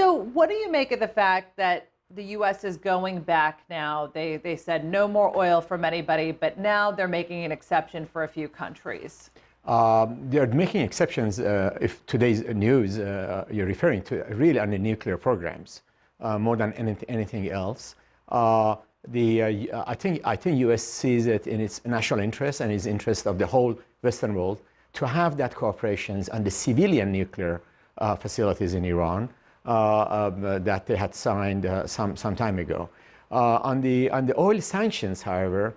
So what do you make of the fact that the U.S. is going back now? They said no more oil from anybody, but now they're making an exception for a few countries. They're making exceptions, if today's news you're referring to, really on the nuclear programs, more than anything else. I think U.S. sees it in its national interest and its interest of the whole Western world to have that cooperation on the civilian nuclear facilities in Iran that they had signed some time ago. On the oil sanctions, however,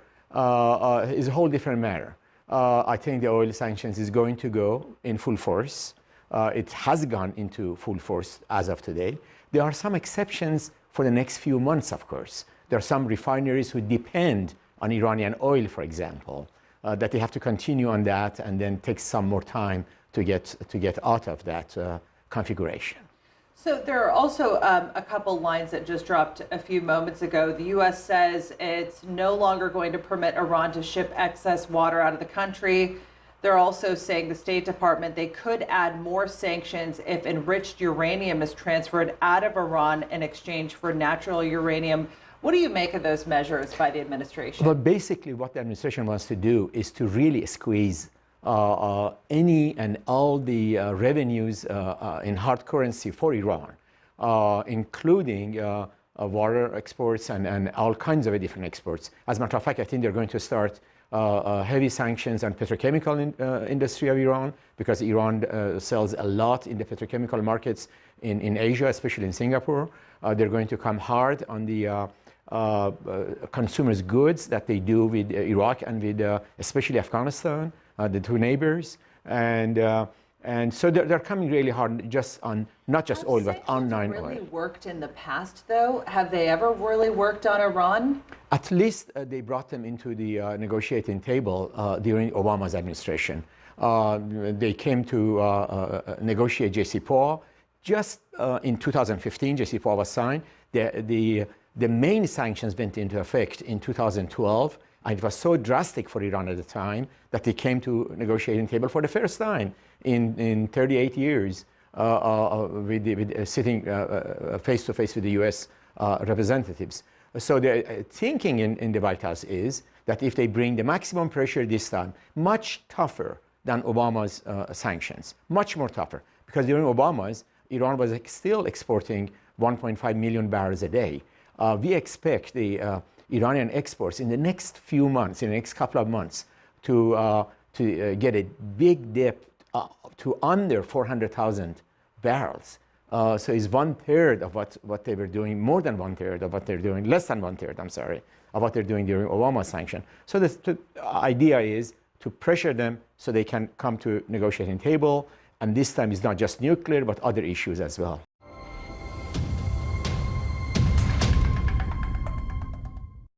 is a whole different matter. I think the oil sanctions is going to go in full force. It has gone into full force as of today. There are some exceptions for the next few months, of course. There are some refineries who depend on Iranian oil, for example, that they have to continue on that and then take some more time to get out of that configuration. So there are also a couple lines that just dropped a few moments ago. The U.S. says it's no longer going to permit Iran to ship excess water out of the country. They're also saying, the State Department, they could add more sanctions if enriched uranium is transferred out of Iran in exchange for natural uranium. What do you make of those measures by the administration? Well, basically what the administration wants to do is to really squeeze any and all the revenues in hard currency for Iran, including water exports and all kinds of different exports. As a matter of fact, I think they're going to start heavy sanctions on petrochemical industry of Iran, because Iran sells a lot in the petrochemical markets in Asia, especially in Singapore. They're going to come hard on the consumers' goods that they do with Iraq and with especially Afghanistan, the two neighbors, and so they're coming really hard just on not just oil but on non-oil. Really worked in the past, though? Have they ever really worked on Iran? At least they brought them into the negotiating table during Obama's administration. They came to negotiate JCPOA. Just in 2015, JCPOA was signed. The main sanctions went into effect in 2012, and it was so drastic for Iran at the time that they came to negotiating table for the first time in 38 years, with sitting face to face with the U.S. Representatives. So the thinking in the White House is that if they bring the maximum pressure this time, much tougher than Obama's sanctions, much more tougher, because during Obama's, Iran was still exporting 1.5 million barrels a day. We expect the Iranian exports in the next few months, in the next couple of months, to get a big dip to under 400,000 barrels. So it's 1/3 of what they were doing, more than 1/3 of what they're doing, less than 1/3, I'm sorry, of what they're doing during Obama's sanction. So the idea is to pressure them so they can come to negotiating table, and this time it's not just nuclear, but other issues as well.